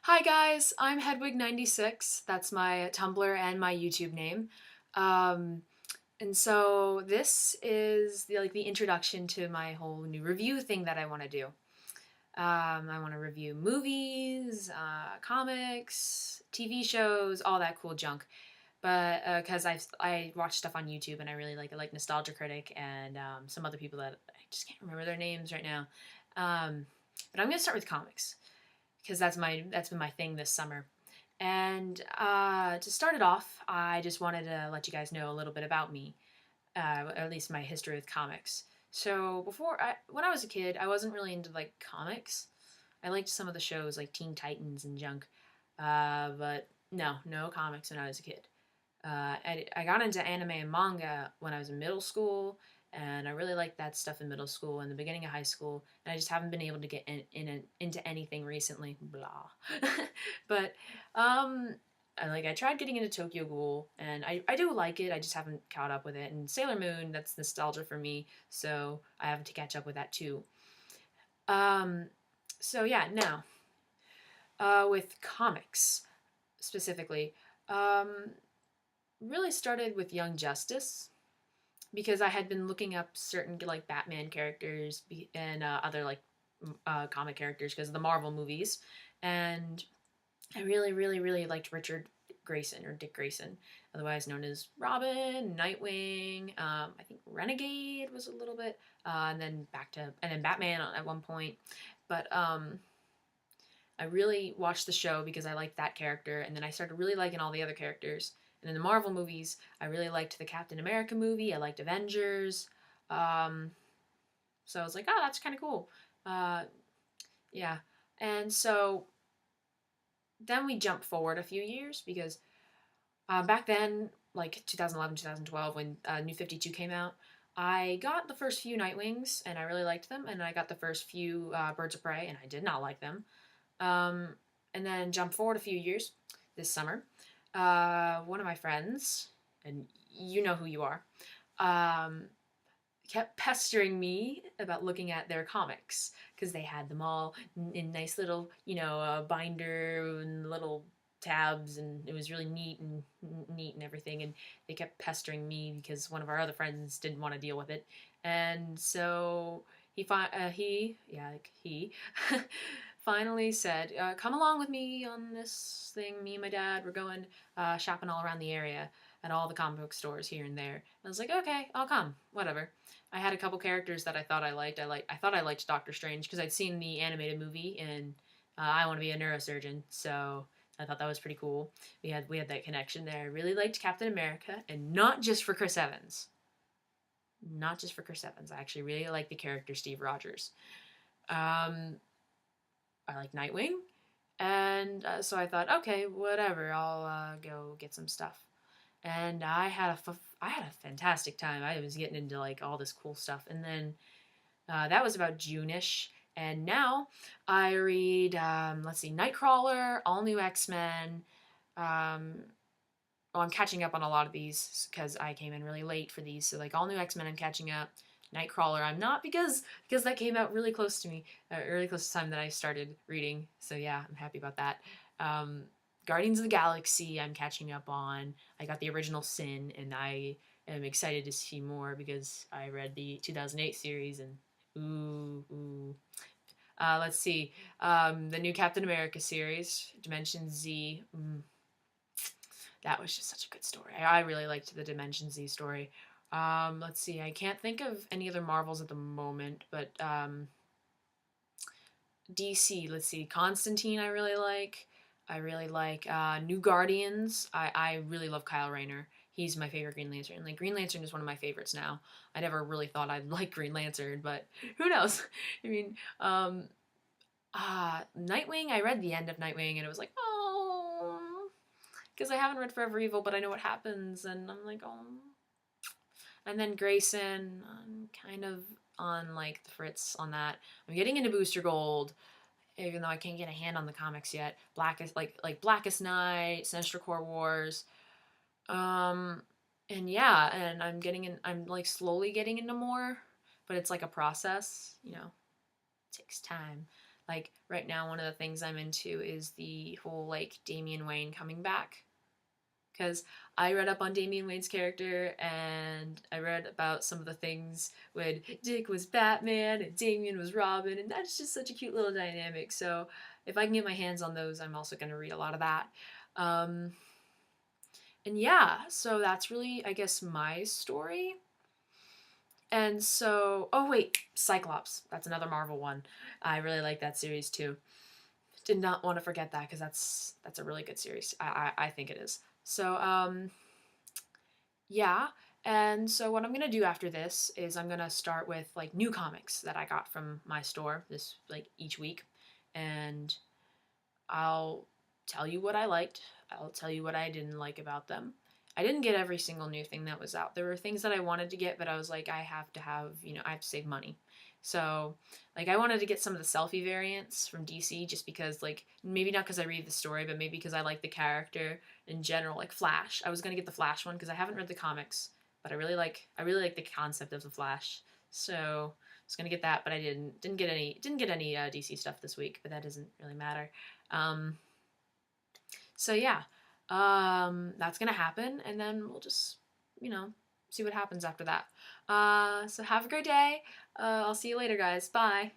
Hi guys, I'm Hedwig96. That's my Tumblr and my YouTube name. Um, and so this is the introduction to my whole new review thing that I want to do. I want to review movies, comics, TV shows, all that cool junk. But because I watch stuff on YouTube and I really like Nostalgia Critic and some other people that I just can't remember their names right now. But I'm gonna start with comics because that's been my thing this summer. And to start it off, I just wanted to let you guys know a little bit about me, or at least my history with comics. So when I was a kid, I wasn't really into like comics. I liked some of the shows like Teen Titans and junk, but no comics when I was a kid. I got into anime and manga when I was in middle school, and I really liked that stuff in middle school and the beginning of high school, and I just haven't been able to get into anything recently. Blah. But um, I tried getting into Tokyo Ghoul, and I do like it. I just haven't caught up with it. And Sailor Moon, that's nostalgia for me, so I have to catch up with that too. Um, so yeah, now with comics specifically. Um, really started with Young Justice because I had been looking up certain like Batman characters and other like comic characters because of the Marvel movies, and I really liked Richard Grayson or Dick Grayson, otherwise known as Robin, Nightwing. I think Renegade was a little bit, and then Batman at one point, but I really watched the show because I liked that character, and then I started really liking all the other characters. And in the Marvel movies, I really liked the Captain America movie. I liked Avengers. Um, so I was like, oh, that's kind of cool. Uh, yeah. And so then we jump forward a few years because back then, like 2011, 2012, when New 52 came out, I got the first few Nightwings and I really liked them. And I got the first few Birds of Prey and I did not like them. Um, and then jump forward a few years this summer. One of my friends, and you know who you are, um, kept pestering me about looking at their comics because they had them all in nice little, binder and little tabs, and it was really neat and everything. And they kept pestering me because one of our other friends didn't want to deal with it, and so he finally said, "Come along with me on this thing. Me and my dad, we're going shopping all around the area at all the comic book stores here and there." And I was like, "Okay, I'll come. Whatever." I had a couple characters that I thought I liked. I thought I liked Doctor Strange because I'd seen the animated movie and I want to be a neurosurgeon, so I thought that was pretty cool. We had that connection there. I really liked Captain America, and not just for Chris Evans. Not just for Chris Evans. I actually really like the character Steve Rogers. Um, I like Nightwing, and so I thought, okay, whatever. I'll go get some stuff. And I had a fantastic time. I was getting into like all this cool stuff, and then that was about June-ish. And now I read, let's see, Nightcrawler, All New X-Men. Um, oh, I'm catching up on a lot of these because I came in really late for these. So like All New X-Men, I'm catching up. Nightcrawler, I'm not because that came out really close to me, really close to the time that I started reading. So yeah, I'm happy about that. Um, Guardians of the Galaxy, I'm catching up on. I got the original Sin, and I am excited to see more because I read the 2008 series and ooh. Let's see. The new Captain America series, Dimension Z. That was just such a good story. I really liked the Dimension Z story. Let's see. I can't think of any other Marvels at the moment, but DC. Let's see. Constantine, I really like. I really like New Guardians. I really love Kyle Rayner. He's my favorite Green Lantern. Like Green Lantern is one of my favorites now. I never really thought I'd like Green Lantern, but who knows? I mean, Nightwing. I read the end of Nightwing, and it was like, oh, because I haven't read Forever Evil, but I know what happens, and I'm like, oh. And then Grayson, I'm kind of on like the fritz on that. I'm getting into Booster Gold, even though I can't get a hand on the comics yet. Blackest Night, Sinestro Corps Wars, um, and yeah, and I'm getting in. I'm like slowly getting into more, but it's like a process, it takes time. Like right now, one of the things I'm into is the whole like Damian Wayne coming back, because I read up on Damian Wayne's character and I read about some of the things when Dick was Batman and Damian was Robin, and that's just such a cute little dynamic. So if I can get my hands on those, I'm also going to read a lot of that. Um, and yeah, so that's really, I guess, my story. And so, oh wait, Cyclops. That's another Marvel one. I really like that series too. Did not want to forget that because that's a really good series. I think it is. So yeah. And so what I'm gonna do after this is I'm gonna start with like new comics that I got from my store this like each week, and I'll tell you what I liked. I'll tell you what I didn't like about them. I didn't get every single new thing that was out. There were things that I wanted to get, but I was like, I have to have, I have to save money. So, like, I wanted to get some of the selfie variants from DC just because, like, maybe not because I read the story, but maybe because I like the character in general, like Flash. I was gonna get the Flash one because I haven't read the comics, but I really like the concept of the Flash. So I was gonna get that, but I didn't get any DC stuff this week, but that doesn't really matter. Um, so yeah, that's gonna happen, and then we'll just, you know, see what happens after that. So have a great day. I'll see you later, guys. Bye.